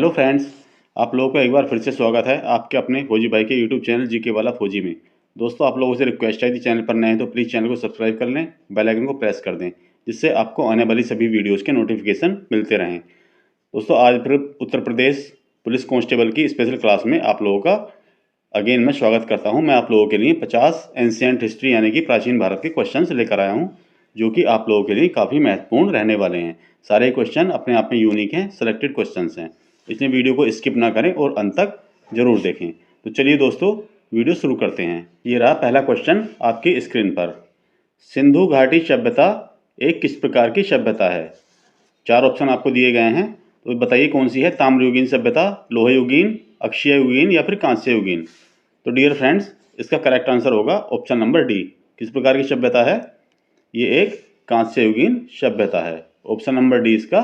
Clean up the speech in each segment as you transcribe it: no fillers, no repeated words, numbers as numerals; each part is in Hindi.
हेलो फ्रेंड्स, आप लोगों को एक बार फिर से स्वागत है आपके अपने फौजी भाई के यूट्यूब चैनल जीके वाला फौजी में। दोस्तों, आप लोगों से रिक्वेस्ट है कि चैनल पर नए हैं तो प्लीज़ चैनल को सब्सक्राइब कर लें, बेल आइकन को प्रेस कर दें, जिससे आपको आने वाली सभी वीडियोज़ के नोटिफिकेशन मिलते रहें। दोस्तों, आज फिर उत्तर प्रदेश पुलिस कांस्टेबल की स्पेशल क्लास में आप लोगों का अगेन मैं स्वागत करता हूँ। मैं आप लोगों के लिए 50 एंशिएंट हिस्ट्री यानी कि प्राचीन भारत के क्वेश्चन लेकर आया हूँ, जो कि आप लोगों के लिए काफ़ी महत्वपूर्ण रहने वाले हैं। सारे क्वेश्चन अपने आप में यूनिक हैं, सेलेक्टेड क्वेश्चंस हैं, इसलिए वीडियो को स्किप ना करें और अंत तक जरूर देखें। तो चलिए दोस्तों, वीडियो शुरू करते हैं। ये रहा पहला क्वेश्चन आपकी स्क्रीन पर। सिंधु घाटी सभ्यता एक किस प्रकार की सभ्यता है? 4 ऑप्शन आपको दिए गए हैं, तो बताइए कौन सी है? ताम्रयुगीन सभ्यता, लोह युगीन, अक्षय युगीन या फिर कांस्य युगीन? तो डियर फ्रेंड्स, इसका करेक्ट आंसर होगा ऑप्शन नंबर डी। किस प्रकार की सभ्यता है? ये एक कांस्य युगीन सभ्यता है। ऑप्शन नंबर डी इसका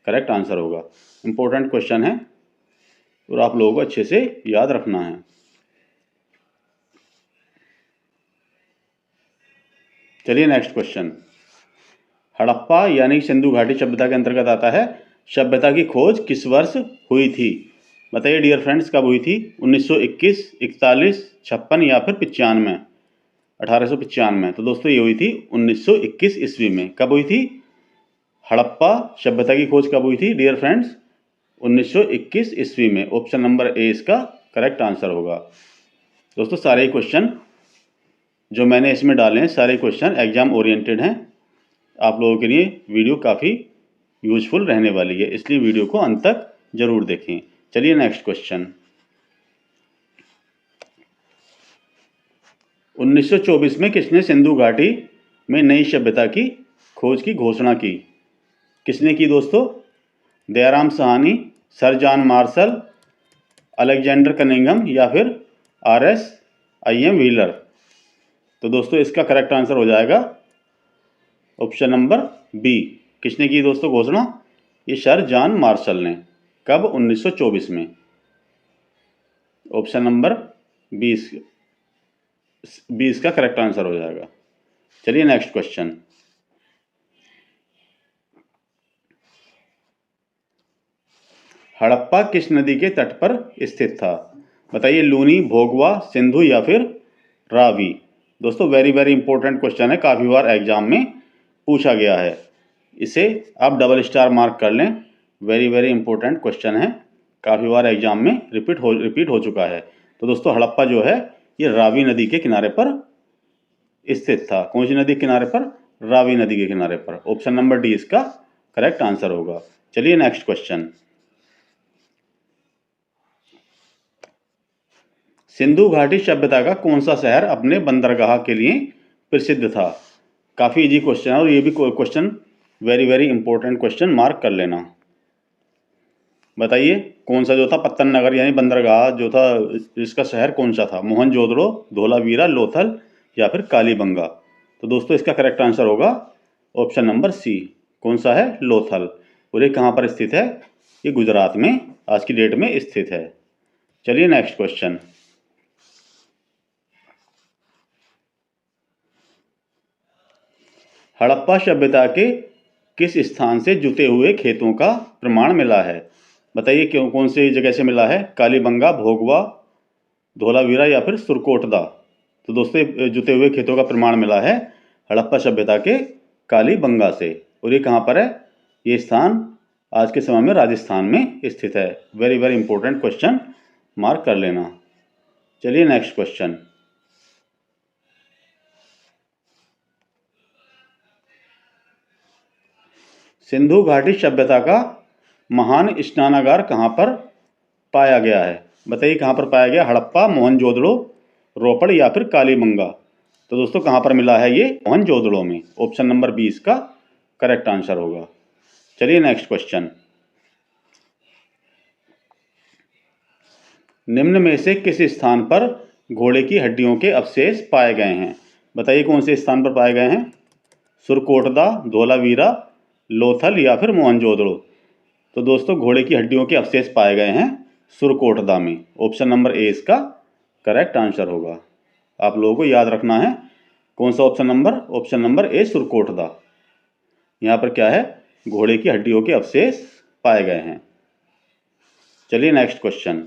करेक्ट आंसर होगा। इंपॉर्टेंट क्वेश्चन है और आप लोगों को अच्छे से याद रखना है। चलिए नेक्स्ट क्वेश्चन। हड़प्पा यानी सिंधु घाटी सभ्यता के अंतर्गत आता है। सभ्यता की खोज किस वर्ष हुई थी? बताइए डियर फ्रेंड्स, कब हुई थी? 1921, 41, 56 या फिर 95? 1895। तो दोस्तों ये हुई थी 1921 ईस्वी में। कब हुई थी? हड़प्पा सभ्यता की खोज कब हुई थी डियर फ्रेंड्स? 1921 ईस्वी में। ऑप्शन नंबर ए इसका करेक्ट आंसर होगा। दोस्तों, सारे क्वेश्चन जो मैंने इसमें डाले हैं, सारे क्वेश्चन एग्जाम ओरिएंटेड हैं। आप लोगों के लिए वीडियो काफ़ी यूजफुल रहने वाली है, इसलिए वीडियो को अंत तक जरूर देखें। चलिए नेक्स्ट क्वेश्चन। 1924 में किसने सिंधु घाटी में नई सभ्यता की खोज की घोषणा की? किसने की दोस्तों? Dayaram Sahni, sir John Marshall, Alexander Cunningham या फिर RSIM व्हीलर? तो दोस्तों इसका करेक्ट आंसर हो जाएगा ऑप्शन नंबर बी। किसने की दोस्तों घोषणा? ये सर जॉन मार्शल ने। कब? 1924 में। ऑप्शन नंबर 20 का करेक्ट आंसर हो जाएगा। चलिए नेक्स्ट क्वेश्चन। हड़प्पा किस नदी के तट पर स्थित था? बताइए, लूनी, भोगवा, सिंधु या फिर रावी? दोस्तों वेरी वेरी इंपॉर्टेंट क्वेश्चन है, काफ़ी बार एग्जाम में पूछा गया है। इसे आप डबल स्टार मार्क कर लें। वेरी वेरी इंपॉर्टेंट क्वेश्चन है, काफ़ी बार एग्जाम में रिपीट हो चुका है। तो दोस्तों हड़प्पा जो है ये रावी नदी के किनारे पर स्थित था। कौन सी नदी के किनारे पर? रावी नदी के किनारे पर। ऑप्शन नंबर डी इसका करेक्ट आंसर होगा। चलिए नेक्स्ट क्वेश्चन। सिंधु घाटी सभ्यता का कौन सा शहर अपने बंदरगाह के लिए प्रसिद्ध था? काफ़ी इजी क्वेश्चन है और ये भी question very very important question, mark कर लेना। बताइए कौन सा जो था पत्तन नगर यानी बंदरगाह जो था, इसका शहर कौन सा था? मोहनजोदड़ो, धोलावीरा, लोथल या फिर कालीबंगा? तो दोस्तों इसका करेक्ट आंसर होगा ऑप्शन नंबर सी। कौन सा है? लोथल। और ये कहाँ पर स्थित है? ये गुजरात में आज की डेट में स्थित है। चलिए नेक्स्ट क्वेश्चन। हड़प्पा सभ्यता के किस स्थान से जुते हुए खेतों का प्रमाण मिला है? बताइए क्यों, कौन सी जगह से मिला है? कालीबंगा, भोगवा, धोलावीरा या फिर सुरकोटदा? तो दोस्तों जुते हुए खेतों का प्रमाण मिला है हड़प्पा सभ्यता के कालीबंगा से। और ये कहाँ पर है? ये स्थान आज के समय में राजस्थान में स्थित है। Very very important question, mark कर लेना। चलिए नेक्स्ट क्वेश्चन। सिंधु घाटी सभ्यता का महान स्नानागार कहाँ पर पाया गया है? बताइए कहाँ पर पाया गया? हड़प्पा, मोहनजोदड़ो, रोपड़ या फिर कालीबंगा? तो दोस्तों कहाँ पर मिला है? ये मोहनजोदड़ो में। ऑप्शन नंबर 20 का करेक्ट आंसर होगा। चलिए नेक्स्ट क्वेश्चन। निम्न में से किस स्थान पर घोड़े की हड्डियों के अवशेष पाए गए हैं? बताइए कौन से स्थान पर पाए गए हैं? सुरकोटदा, धोलावीरा, लोथल या फिर मोहनजोदड़ो? तो दोस्तों घोड़े की हड्डियों के अवशेष पाए गए हैं सुरकोटदा में। ऑप्शन नंबर ए इसका करेक्ट आंसर होगा। आप लोगों को याद रखना है कौन सा option number? Option number A Surkotada. यहाँ पर क्या है? घोड़े की हड्डियों के अवशेष पाए गए हैं। चलिए नेक्स्ट क्वेश्चन।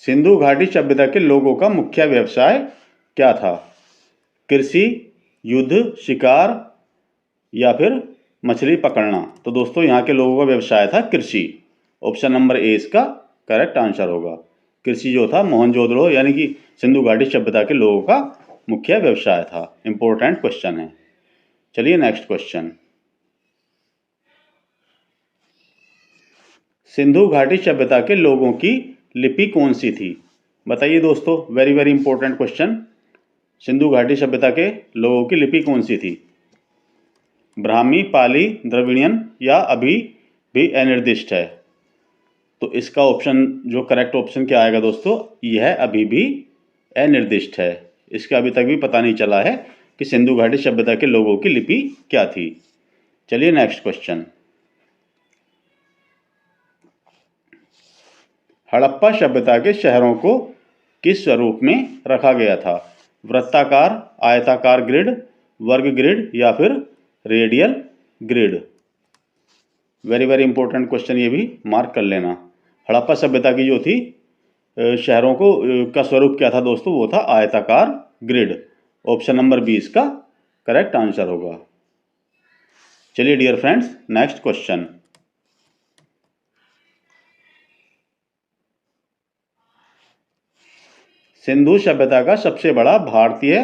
सिंधु घाटी सभ्यता के लोगों का मुख्य व्यवसाय क्या था? कृषि, युद्ध, शिकार या फिर मछली पकड़ना? तो दोस्तों यहाँ के लोगों का व्यवसाय था कृषि। ऑप्शन नंबर ए इसका करेक्ट आंसर होगा। कृषि जो था मोहनजोदड़ो यानी कि सिंधु घाटी सभ्यता के लोगों का मुख्य व्यवसाय था। इंपॉर्टेंट क्वेश्चन है। चलिए नेक्स्ट क्वेश्चन। सिंधु घाटी सभ्यता के लोगों की लिपि कौन सी थी? बताइए दोस्तों, very very important question. Sindhu घाटी सभ्यता के लोगों की लिपि कौन सी थी? ब्राह्मी, पाली, द्रविड़ियन या अभी भी अनिर्दिष्ट है? तो इसका ऑप्शन जो करेक्ट ऑप्शन क्या आएगा दोस्तों? यह अभी भी अनिर्दिष्ट है। इसका अभी तक भी पता नहीं चला है कि सिंधु घाटी सभ्यता के लोगों की लिपि क्या थी। चलिए नेक्स्ट क्वेश्चन। हड़प्पा सभ्यता के शहरों को किस स्वरूप में रखा गया था? वृत्ताकार, आयताकार ग्रिड, वर्ग ग्रिड या फिर radial grid? Very very important question, ये भी मार्क कर लेना। हड़प्पा सभ्यता की जो थी शहरों को का स्वरूप क्या था दोस्तों? वो था आयताकार ग्रिड। ऑप्शन नंबर 20 का करेक्ट आंसर होगा। चलिए dear friends next question. Sindhu सभ्यता का सबसे बड़ा भारतीय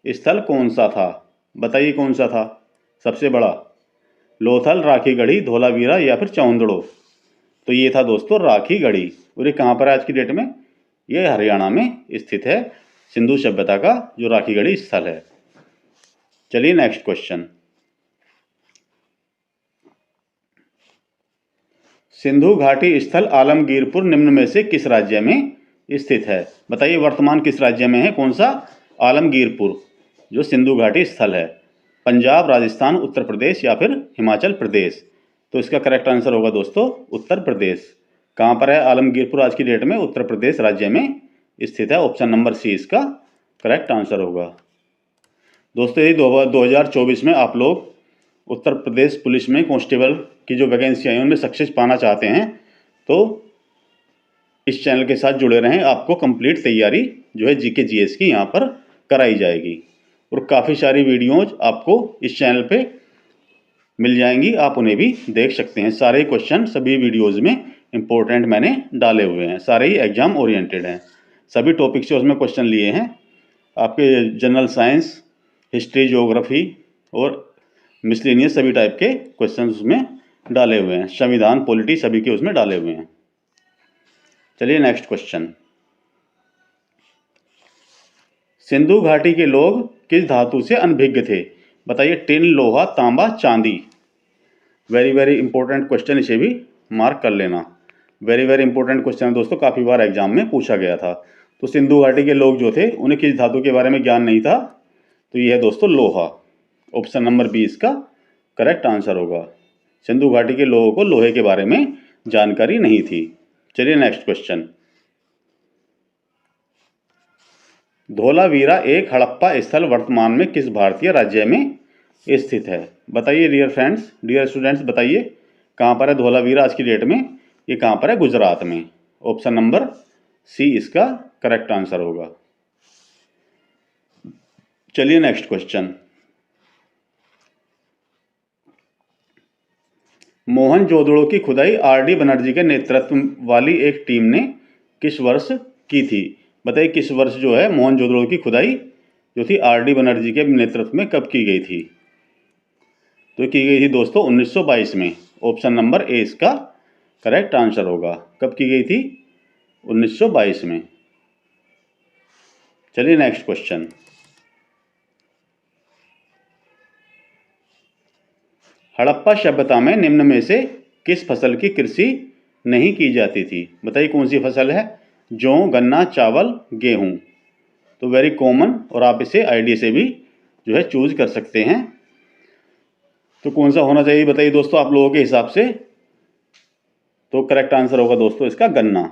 स्थल कौन सा था? बताइए कौन सा था सबसे बड़ा? लोथल, राखी गढ़ी, धोलावीरा या फिर चौंदड़ो? तो ये था दोस्तों राखी गढ़ी। और ये कहाँ पर है आज की डेट में? ये हरियाणा में स्थित है सिंधु सभ्यता का जो राखी गढ़ी स्थल है। चलिए नेक्स्ट क्वेश्चन। सिंधु घाटी स्थल आलमगीरपुर निम्न में से किस राज्य में स्थित है? बताइए वर्तमान किस राज्य में है? कौन सा? आलमगीरपुर जो सिंधु घाटी स्थल है। पंजाब, राजस्थान, उत्तर प्रदेश या फिर हिमाचल प्रदेश? तो इसका करेक्ट आंसर होगा दोस्तों उत्तर प्रदेश। कहाँ पर है आलमगीरपुर आज की डेट में? उत्तर प्रदेश राज्य में स्थित है। ऑप्शन नंबर सी इसका करेक्ट आंसर होगा। दोस्तों ये 2024 में आप लोग उत्तर प्रदेश पुलिस में कांस्टेबल की जो वैकेंसी आई उनमें सक्सेस पाना चाहते हैं तो इस चैनल के साथ जुड़े रहें। आपको कंप्लीट तैयारी जो है जीके जीएस की यहाँ पर कराई जाएगी और काफ़ी सारी वीडियोज आपको इस चैनल पे मिल जाएंगी, आप उन्हें भी देख सकते हैं। सारे क्वेश्चन सभी वीडियोज़ में इंपॉर्टेंट मैंने डाले हुए हैं, सारे ही एग्जाम ओरिएंटेड हैं। सभी टॉपिक से उसमें क्वेश्चन लिए हैं। आपके जनरल साइंस, हिस्ट्री, ज्योग्राफी और मिसलेनियस सभी टाइप के क्वेश्चन उसमें डाले हुए हैं। संविधान, पॉलिटी सभी के उसमें डाले हुए हैं। चलिए नेक्स्ट क्वेश्चन। सिंधु घाटी के लोग किस धातु से अनभिज्ञ थे? बताइए टिन, लोहा, तांबा, चांदी? वेरी वेरी इंपॉर्टेंट क्वेश्चन, इसे भी मार्क कर लेना। वेरी वेरी इंपॉर्टेंट क्वेश्चन है दोस्तों, काफ़ी बार एग्जाम में पूछा गया था। तो सिंधु घाटी के लोग जो थे उन्हें किस धातु के बारे में ज्ञान नहीं था? तो ये है दोस्तों लोहा। ऑप्शन नंबर 20 का करेक्ट आंसर होगा। सिंधु घाटी के लोगों को लोहे के बारे में जानकारी नहीं थी। चलिए नेक्स्ट क्वेश्चन। धोलावीरा एक हड़प्पा स्थल वर्तमान में किस भारतीय राज्य में स्थित है? बताइए डियर फ्रेंड्स, डियर स्टूडेंट्स, बताइए कहाँ पर है धोलावीरा आज की डेट में? ये कहाँ पर है? गुजरात में। ऑप्शन नंबर सी इसका करेक्ट आंसर होगा। चलिए नेक्स्ट क्वेश्चन। मोहनजोदड़ो की खुदाई आर.डी. बनर्जी के नेतृत्व वाली एक टीम ने किस वर्ष की थी? बताइए किस वर्ष जो है मोहनजोदड़ो की खुदाई जो थी आर.डी. बनर्जी के नेतृत्व में कब की गई थी? तो की गई थी दोस्तों 1922 में। ऑप्शन नंबर ए इसका करेक्ट आंसर होगा। कब की गई थी? 1922 में। चलिए नेक्स्ट क्वेश्चन। हड़प्पा सभ्यता में निम्न में से किस फसल की कृषि नहीं की जाती थी? बताइए कौन सी फसल है? जौ, गन्ना, चावल, गेहूं? तो वेरी कॉमन और आप इसे आईडी से भी जो है चूज कर सकते हैं। तो कौन सा होना चाहिए बताइए दोस्तों आप लोगों के हिसाब से? तो करेक्ट आंसर होगा दोस्तों इसका गन्ना।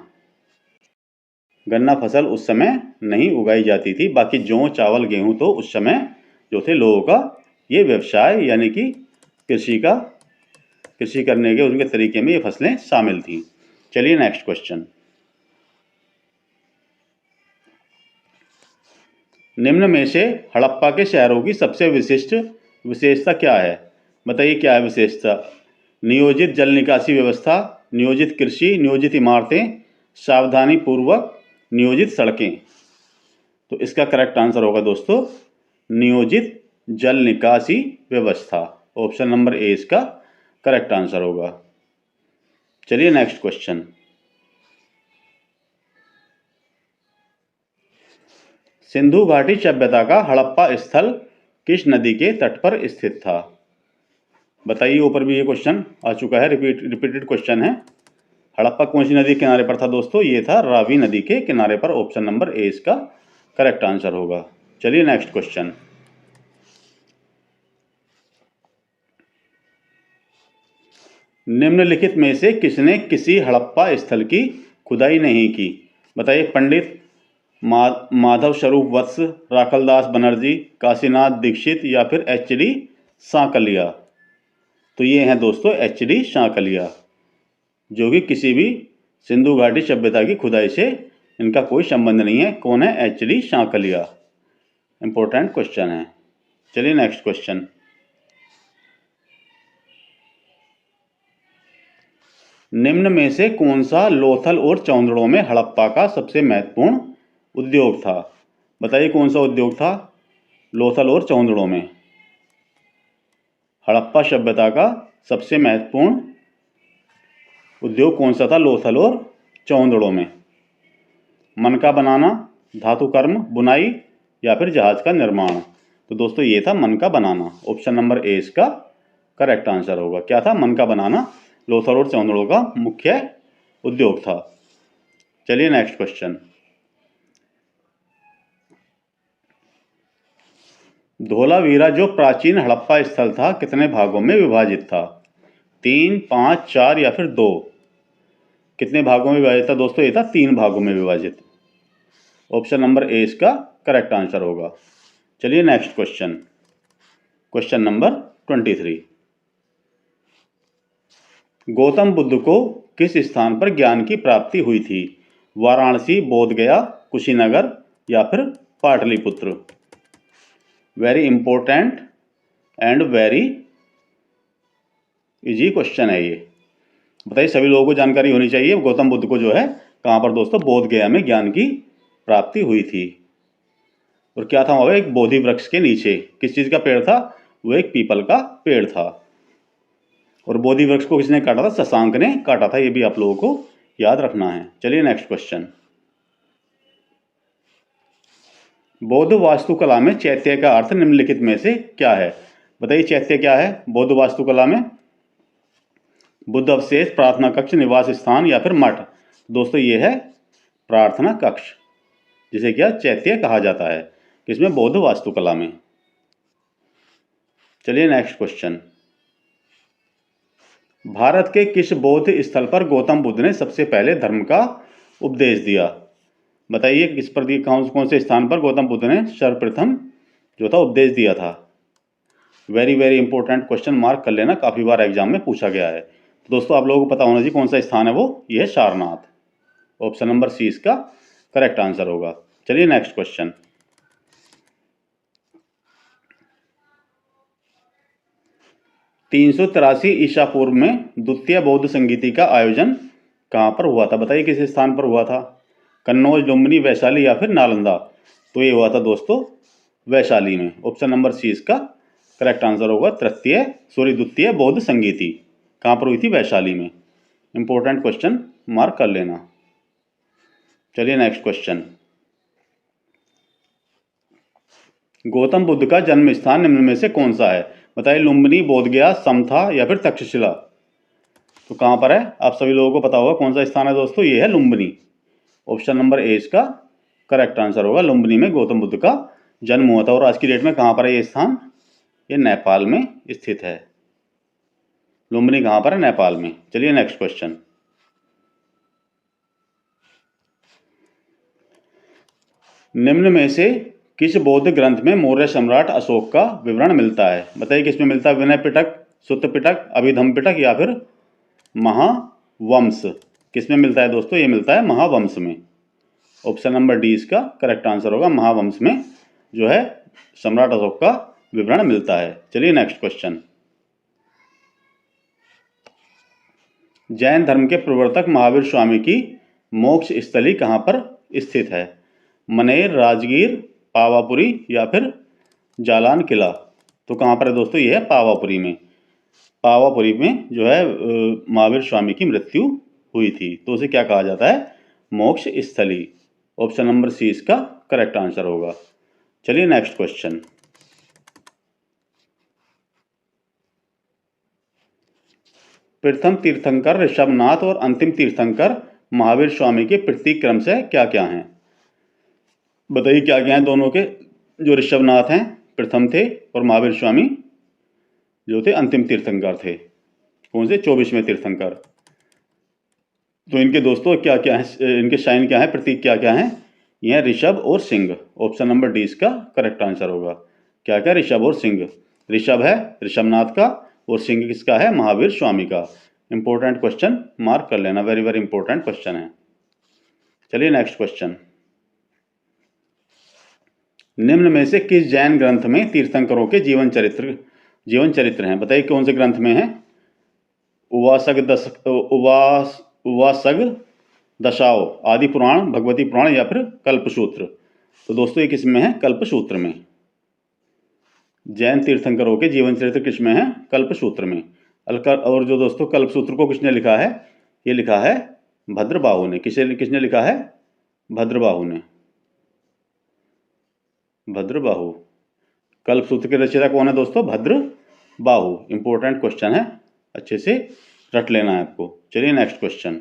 गन्ना फसल उस समय नहीं उगाई जाती थी। बाकी जौ, चावल, गेहूं तो उस समय जो थे लोगों का ये व्यवसाय यानी कि कृषि का कृषि करने के उनके तरीके में ये फसलें शामिल थीं। चलिए नेक्स्ट क्वेश्चन। निम्न में से हड़प्पा के शहरों की सबसे विशेषता क्या है? बताइए क्या है विशेषता? नियोजित जल निकासी व्यवस्था, नियोजित कृषि, नियोजित इमारतें, सावधानी पूर्वक नियोजित सड़कें। तो इसका करेक्ट आंसर होगा दोस्तों नियोजित जल निकासी व्यवस्था। ऑप्शन नंबर ए इसका करेक्ट आंसर होगा। चलिए नेक्स्ट क्वेश्चन। सिंधु घाटी सभ्यता का हड़प्पा स्थल किस नदी के तट पर स्थित था? बताइए, ऊपर भी ये क्वेश्चन आ चुका है, रिपीटेड क्वेश्चन है। हड़प्पा कौन सी नदी के किनारे पर था दोस्तों? ये था रावी नदी के किनारे पर। ऑप्शन नंबर ए इसका करेक्ट आंसर होगा। चलिए नेक्स्ट क्वेश्चन। निम्नलिखित में से किसने किसी हड़प्पा स्थल की खुदाई नहीं की? बताइए, पंडित माधव स्वरूप वत्स, राखलदास बनर्जी, काशीनाथ दीक्षित या फिर एच.डी. सांकलिया। तो ये हैं दोस्तों एच.डी. सांकलिया, जो कि किसी भी सिंधु घाटी सभ्यता की खुदाई से इनका कोई संबंध नहीं है। कौन है? एच.डी. सांकलिया। इंपॉर्टेंट क्वेश्चन है। चलिए नेक्स्ट क्वेश्चन। निम्न में से कौन सा लोथल और चौंदड़ों में हड़प्पा का सबसे महत्वपूर्ण उद्योग था? बताइए कौन सा उद्योग था लोथल और चौंदड़ों में? हड़प्पा सभ्यता का सबसे महत्वपूर्ण उद्योग कौन सा था लोथल और चौंदड़ों में? मनका बनाना, धातु कर्म, बुनाई या फिर जहाज का निर्माण। तो दोस्तों ये था मनका बनाना। ऑप्शन नंबर ए इसका करेक्ट आंसर होगा। क्या था? मनका बनाना लोथल और चौंदड़ों का मुख्य उद्योग था। चलिए नेक्स्ट क्वेश्चन। धोलावीरा जो प्राचीन हड़प्पा स्थल था कितने भागों में विभाजित था? 3, 5, 4 या फिर 2? कितने भागों में विभाजित था दोस्तों? ये था 3 भागों में विभाजित। ऑप्शन नंबर ए इसका करेक्ट आंसर होगा। चलिए next question. Question number 23। Gautam Buddha को किस स्थान पर ज्ञान की प्राप्ति हुई थी? वाराणसी, बोधगया, कुशीनगर या फिर Pataliputra? Very important and very easy question है ये। बताइए, सभी लोगों को जानकारी होनी चाहिए। गौतम बुद्ध को जो है कहाँ पर दोस्तों? बोधगया में ज्ञान की प्राप्ति हुई थी। और क्या था वह? एक बोधि वृक्ष के नीचे। किस चीज का पेड़ था? वो एक पीपल का पेड़ था। और बोधि वृक्ष को किसने काटा था? शशांक ने काटा था। ये भी आप लोगों को याद रखना है। चलिए नेक्स्ट क्वेश्चन। बौद्ध वास्तुकला में चैत्य का अर्थ निम्नलिखित में से क्या है? बताइए चैत्य क्या है बौद्ध वास्तुकला में? बुद्ध अवशेष, प्रार्थना कक्ष, निवास स्थान या फिर मठ? दोस्तों ये है प्रार्थना कक्ष, जिसे क्या चैत्य कहा जाता है। किसमें? बौद्ध वास्तुकला में। चलिए नेक्स्ट क्वेश्चन। भारत के किस बौद्ध स्थल पर गौतम बुद्ध ने सबसे पहले धर्म का उपदेश दिया? बताइए किस पर दिया, कौन से स्थान पर गौतम बुद्ध ने सर्वप्रथम जो था उपदेश दिया था? Very very important question, mark कर लेना, काफी बार एग्जाम में पूछा गया है। तो दोस्तों आप लोगों को पता होना चाहिए कौन सा स्थान है वो। ये है सारनाथ। ऑप्शन नंबर सी इसका करेक्ट आंसर होगा। चलिए नेक्स्ट क्वेश्चन। तीन सौ तिरासी ईसा पूर्व में द्वितीय बौद्ध संगीति का आयोजन कहाँ पर हुआ था? बताइए किस स्थान पर हुआ था? कन्नौज, लुम्बिनी, वैशाली या फिर नालंदा? तो ये हुआ था दोस्तों वैशाली में। ऑप्शन नंबर सी इसका करेक्ट आंसर होगा। द्वितीय बौद्ध संगीति कहाँ पर हुई थी? वैशाली में। इंपॉर्टेंट क्वेश्चन, मार्क कर लेना। चलिए नेक्स्ट क्वेश्चन। गौतम बुद्ध का जन्म स्थान निम्न में से कौन सा है? बताइए लुम्बिनी, बोधगया, समथा या फिर तक्षशिला? तो कहाँ पर है? आप सभी लोगों को पता होगा कौन सा स्थान है दोस्तों। ये है लुम्बिनी। ऑप्शन नंबर ए इसका करेक्ट आंसर होगा। लुम्बिनी में गौतम बुद्ध का जन्म हुआ था। और आज की डेट में कहाँ पर है ये स्थान? ये नेपाल में स्थित है। लुम्बिनी कहाँ पर है? नेपाल में। चलिए नेक्स्ट क्वेश्चन। निम्न में से किस बौद्ध ग्रंथ में मौर्य सम्राट अशोक का विवरण मिलता है? बताइए किसमें मिलता है? विनय पिटक, सुत्त पिटक, अभिधम पिटक या फिर महावंश? किस में मिलता है दोस्तों? ये मिलता है महावंश में। ऑप्शन नंबर डी इसका करेक्ट आंसर होगा। महावंश में जो है सम्राट अशोक का विवरण मिलता है। चलिए नेक्स्ट क्वेश्चन। जैन धर्म के प्रवर्तक महावीर स्वामी की मोक्ष स्थली कहाँ पर स्थित है? मनेर, राजगीर, पावापुरी या फिर जालान किला? तो कहाँ पर है दोस्तों? ये है पावापुरी में। पावापुरी में जो है महावीर स्वामी की मृत्यु हुई थी, तो उसे क्या कहा जाता है? मोक्ष स्थली। ऑप्शन नंबर सी इसका करेक्ट आंसर होगा। चलिए नेक्स्ट क्वेश्चन। प्रथम तीर्थंकर ऋषभनाथ और अंतिम तीर्थंकर महावीर स्वामी के प्रतीक क्रम से क्या क्या हैं? बताइए क्या क्या हैं दोनों के। जो ऋषभनाथ हैं प्रथम थे और महावीर स्वामी जो थे अंतिम तीर्थंकर थे। कौन से? 24वें तीर्थंकर। तो इनके दोस्तों क्या क्या है, इनके साइन क्या है, प्रतीक क्या क्या है? यह ऋषभ और सिंह। ऑप्शन नंबर डी इसका करेक्ट आंसर होगा। क्या क्या? ऋषभ और सिंह। ऋषभ है ऋषभनाथ का और सिंह किसका है? महावीर स्वामी का। इंपॉर्टेंट क्वेश्चन, मार्क कर लेना, वेरी वेरी इंपॉर्टेंट क्वेश्चन है। चलिए नेक्स्ट क्वेश्चन। निम्न में से किस जैन ग्रंथ में तीर्थंकरों के जीवन चरित्र हैं? बताइए कौन से ग्रंथ में है? उवासग दशाओ, आदि पुराण, भगवती पुराण या फिर कल्पसूत्र? तो दोस्तों ये किस में है? कल्पसूत्र में। जैन तीर्थंकरों के जीवन चरित्र किस में है? कल्पसूत्र में। और जो दोस्तों कल्पसूत्र को किसने लिखा है? ये लिखा है भद्रबाहु ने। किसने लिखा है? भद्रबाहु ने। भद्रबाहु। कल्पसूत्र के रचयिता कौन है दोस्तों? भद्रबाहु। इंपॉर्टेंट क्वेश्चन है, अच्छे से रट लेना है आपको। चलिए नेक्स्ट क्वेश्चन।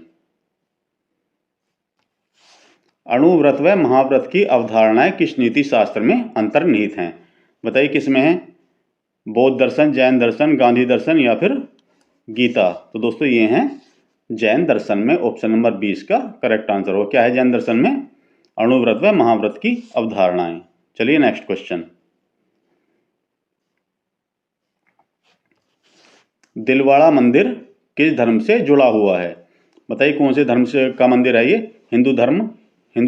अणुव्रत व महाव्रत की अवधारणाएं किस नीति शास्त्र में अंतर्निहित हैं? बताइए किस में है? बौद्ध दर्शन, जैन दर्शन, गांधी दर्शन या फिर गीता? तो दोस्तों ये हैं जैन दर्शन में। ऑप्शन नंबर 20 का करेक्ट आंसर हो। क्या है जैन दर्शन में? अणुव्रत व महाव्रत की अवधारणाएं। चलिए नेक्स्ट क्वेश्चन। दिलवाड़ा मंदिर किस धर्म से जुड़ा हुआ है? बताइए कौन से धर्म से का मंदिर है ये? हिंदू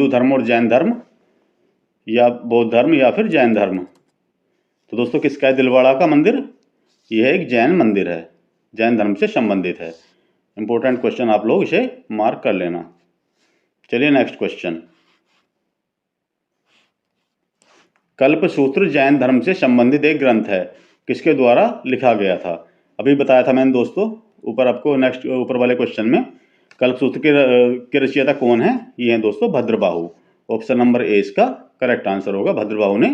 धर्म और जैन धर्म, या बौद्ध धर्म या फिर जैन धर्म? तो दोस्तों किसका है दिलवाड़ा का मंदिर? यह एक जैन मंदिर है, जैन धर्म से संबंधित है। इंपॉर्टेंट क्वेश्चन, आप लोग इसे मार्क कर लेना। चलिए नेक्स्ट क्वेश्चन। कल्पसूत्र जैन धर्म से संबंधित एक ग्रंथ है, किसके द्वारा लिखा गया था? अभी बताया था मैंने दोस्तों ऊपर आपको, नेक्स्ट ऊपर वाले क्वेश्चन में। कल्पसूत्र के रचयिता कौन है? ये हैं दोस्तों भद्रबाहु। ऑप्शन नंबर ए इसका करेक्ट आंसर होगा। भद्रबाहु ने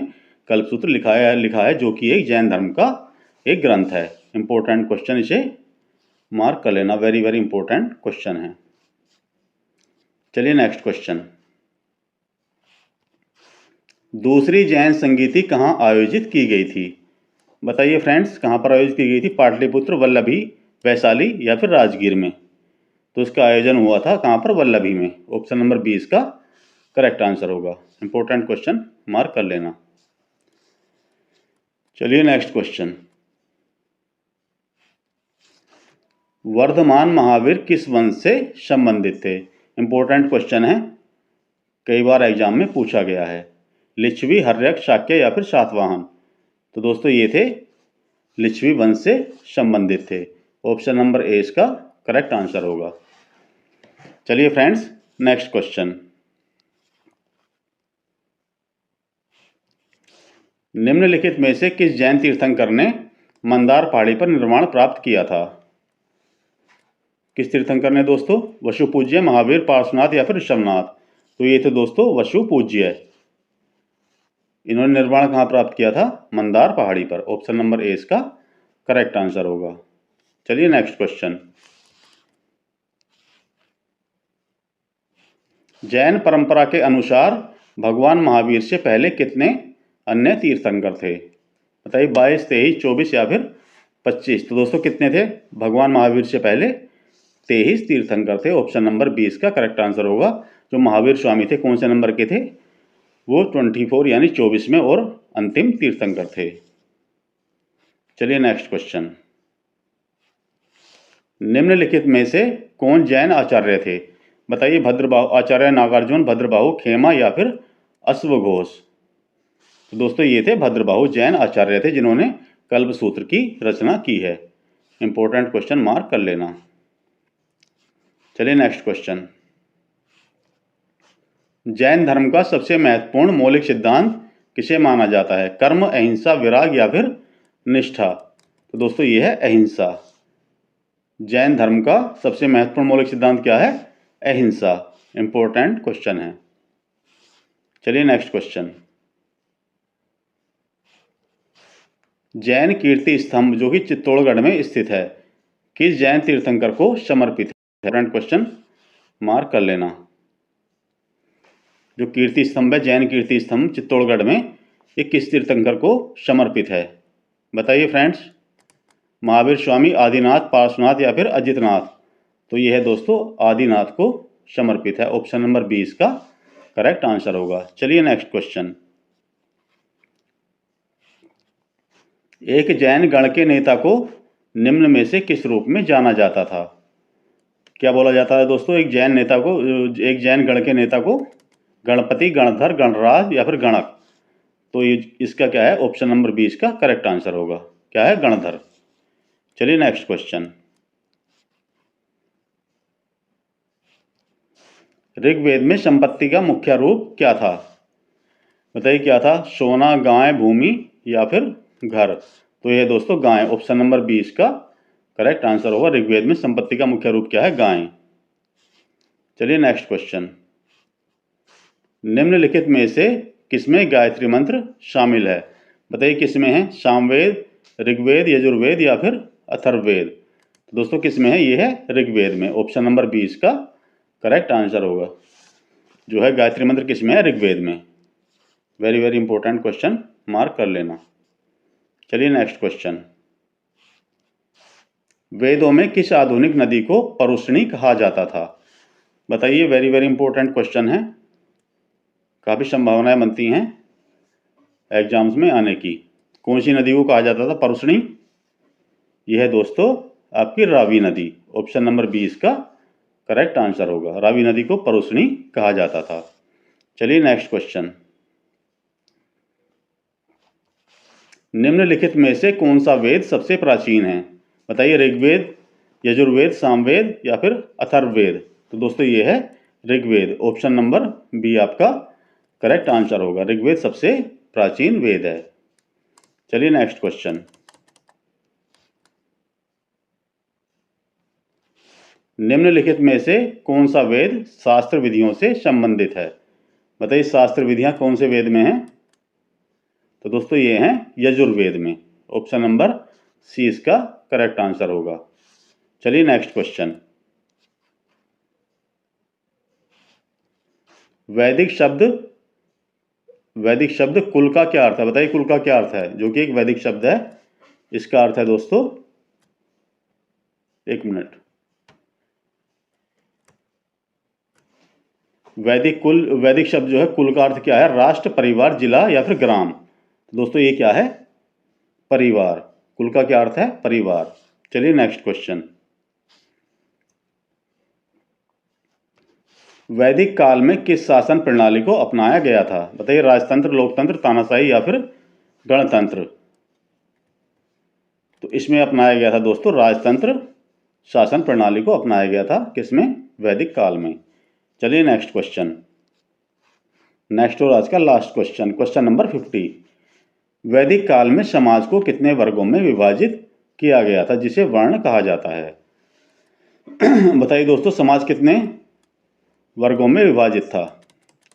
कल्पसूत्र लिखा है जो कि एक जैन धर्म का एक ग्रंथ है। इंपॉर्टेंट क्वेश्चन, इसे मार्क कर लेना, वेरी वेरी इंपॉर्टेंट क्वेश्चन है। चलिए नेक्स्ट क्वेश्चन। दूसरी जैन संगीति कहाँ आयोजित की गई थी? बताइए फ्रेंड्स कहाँ पर आयोजित की गई थी? पाटलिपुत्र, वल्लभी, वैशाली या फिर राजगीर में? तो इसका आयोजन हुआ था कहाँ पर? वल्लभी में। ऑप्शन नंबर 20 का करेक्ट आंसर होगा। इंपॉर्टेंट क्वेश्चन, मार्क कर लेना। चलिए नेक्स्ट क्वेश्चन। वर्धमान महावीर किस वंश से संबंधित थे? इंपॉर्टेंट क्वेश्चन है, कई बार एग्जाम में पूछा गया है। लिच्छवी, हर्यक, शाक्य या फिर सातवाहन? तो दोस्तों ये थे लिच्छवी वंश से संबंधित थे। ऑप्शन नंबर ए इसका करेक्ट आंसर होगा। चलिए फ्रेंड्स नेक्स्ट क्वेश्चन। निम्नलिखित में से किस जैन तीर्थंकर ने मंदार पहाड़ी पर निर्वाण प्राप्त किया था? किस तीर्थंकर ने दोस्तों? वसु पूज्य, महावीर, पार्श्वनाथ या फिर ऋषभनाथ? तो ये थे दोस्तों वसु पूज्य। इन्होंने निर्वाण कहाँ प्राप्त किया था? मंदार पहाड़ी पर। ऑप्शन नंबर ए इसका करेक्ट आंसर होगा। चलिए नेक्स्ट क्वेश्चन। जैन परंपरा के अनुसार भगवान महावीर से पहले कितने अन्य तीर्थंकर थे? बताइए 22, 23, 24 या फिर 25? तो दोस्तों कितने थे भगवान महावीर से पहले? 23 तीर्थंकर थे। ऑप्शन नंबर 20 का करेक्ट आंसर होगा। जो महावीर स्वामी थे कौन से नंबर के थे? वो 24 यानी 24 में और अंतिम तीर्थंकर थे। चलिए नेक्स्ट क्वेश्चन। निम्नलिखित में से कौन जैन आचार्य थे? बताइए, भद्रबाहु, आचार्य नागार्जुन, भद्रबाहु, खेमा या फिर अश्वघोष? तो दोस्तों ये थे भद्रबाहु जैन आचार्य थे जिन्होंने कल्पसूत्र की रचना की है। इंपॉर्टेंट क्वेश्चन मार्क कर लेना। चलिए नेक्स्ट क्वेश्चन। जैन धर्म का सबसे महत्वपूर्ण मौलिक सिद्धांत किसे माना जाता है? कर्म, अहिंसा, विराग या फिर निष्ठा? तो दोस्तों ये है अहिंसा। जैन धर्म का सबसे महत्वपूर्ण मौलिक सिद्धांत क्या है? अहिंसा। इंपॉर्टेंट क्वेश्चन है। चलिए नेक्स्ट क्वेश्चन। जैन कीर्ति स्तंभ जो कि चित्तौड़गढ़ में स्थित है किस जैन तीर्थंकर को समर्पित है? इंपॉर्टेंट क्वेश्चन मार्क कर लेना। जो कीर्ति स्तंभ है, जैन कीर्ति स्तंभ चित्तौड़गढ़ में, ये किस तीर्थंकर को समर्पित है? बताइए फ्रेंड्स। महावीर स्वामी, आदिनाथ, पार्श्वनाथ या फिर अजितनाथ? तो ये है दोस्तों आदिनाथ को समर्पित है। ऑप्शन नंबर 20 का करेक्ट आंसर होगा। चलिए नेक्स्ट क्वेश्चन। एक जैन गण के नेता को निम्न में से किस रूप में जाना जाता था? क्या बोला जाता है दोस्तों? एक जैन गण के नेता को गणपति, गणधर, गणराज या फिर गणक? तो इसका क्या है? ऑप्शन नंबर 20 का करेक्ट आंसर होगा। क्या है? गणधर। चलिए नेक्स्ट क्वेश्चन। ऋग्वेद में संपत्ति का मुख्य रूप क्या था? बताइए क्या था? सोना, गाय, भूमि या फिर घर? तो ये दोस्तों गाय। ऑप्शन नंबर 20 का करेक्ट आंसर होगा। ऋग्वेद में संपत्ति का मुख्य रूप क्या है? गाय। चलिए नेक्स्ट क्वेश्चन। निम्नलिखित में से किसमें गायत्री मंत्र शामिल है? बताइए किसमें है? सामवेद, ऋग्वेद, यजुर्वेद या फिर अथर्ववेद? तो दोस्तों किसमें है? ये है ऋग्वेद में। ऑप्शन नंबर 20 का करेक्ट आंसर होगा। जो है गायत्री मंत्र किसमें है? ऋग्वेद में। Very very important question mark कर लेना। चलिए नेक्स्ट क्वेश्चन। वेदों में किस आधुनिक नदी को परुष्णी कहा जाता था? बताइए, वेरी वेरी इंपॉर्टेंट क्वेश्चन है। काफ़ी संभावनाएं बनती हैं एग्जाम्स में आने की। कौन सी नदी को कहा जाता था परुष्णी? यह है दोस्तों आपकी रावी नदी। ऑप्शन नंबर 20 का करेक्ट आंसर होगा। रावी नदी को परुष्णी कहा जाता था। चलिए नेक्स्ट क्वेश्चन। निम्नलिखित में से कौन सा वेद सबसे प्राचीन है? बताइए, ऋग्वेद, यजुर्वेद, सामवेद या फिर अथर्ववेद? तो दोस्तों ये है ऋग्वेद। ऑप्शन नंबर बी आपका करेक्ट आंसर होगा। ऋग्वेद सबसे प्राचीन वेद है। चलिए नेक्स्ट क्वेश्चन। निम्नलिखित में से कौन सा वेद शास्त्र विधियों से संबंधित है? बताइए शास्त्र विधियां कौन से वेद में हैं? तो दोस्तों ये हैं यजुर्वेद में। ऑप्शन नंबर सी इसका करेक्ट आंसर होगा। चलिए नेक्स्ट क्वेश्चन। वैदिक शब्द कुल का क्या अर्थ है? बताइए कुल का क्या अर्थ है? जो कि एक वैदिक शब्द है, इसका अर्थ है दोस्तों, एक मिनट, वैदिक शब्द जो है कुल का अर्थ क्या है? राष्ट्र, परिवार, जिला या फिर ग्राम? तो दोस्तों ये क्या है? परिवार। कुल का क्या अर्थ है? परिवार। चलिए नेक्स्ट क्वेश्चन। वैदिक काल में किस शासन प्रणाली को अपनाया गया था? बताइए राजतंत्र, लोकतंत्र, तानाशाही या फिर गणतंत्र? तो इसमें अपनाया गया था दोस्तों राजतंत्र शासन प्रणाली को अपनाया गया था। किसमें? वैदिक काल में। चलिए नेक्स्ट क्वेश्चन। नेक्स्ट और आज का लास्ट क्वेश्चन, क्वेश्चन नंबर 50। वैदिक काल में समाज को कितने वर्गों में विभाजित किया गया था जिसे वर्ण कहा जाता है? बताइए दोस्तों समाज कितने वर्गों में विभाजित था?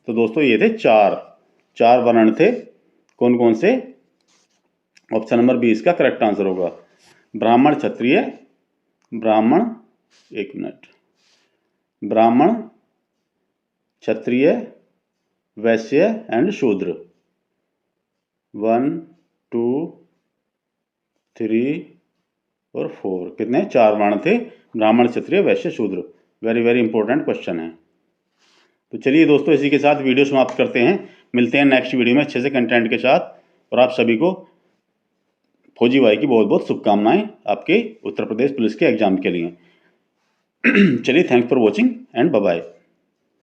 तो दोस्तों ये थे चार वर्ण थे। कौन कौन से? ऑप्शन नंबर 20 का करेक्ट आंसर होगा। ब्राह्मण, क्षत्रिय, ब्राह्मण, क्षत्रिय, वैश्य एंड शूद्र। 1 2 3 और 4 कितने? 4 वर्ण थे। ब्राह्मण, क्षत्रिय, वैश्य, शूद्र। वेरी वेरी इंपॉर्टेंट क्वेश्चन है। तो चलिए दोस्तों इसी के साथ वीडियो समाप्त करते हैं। मिलते हैं नेक्स्ट वीडियो में अच्छे से कंटेंट के साथ। और आप सभी को फौजी भाई की बहुत बहुत शुभकामनाएं आपके उत्तर प्रदेश पुलिस के एग्जाम के लिए। चलिए, thanks for watching and bye bye.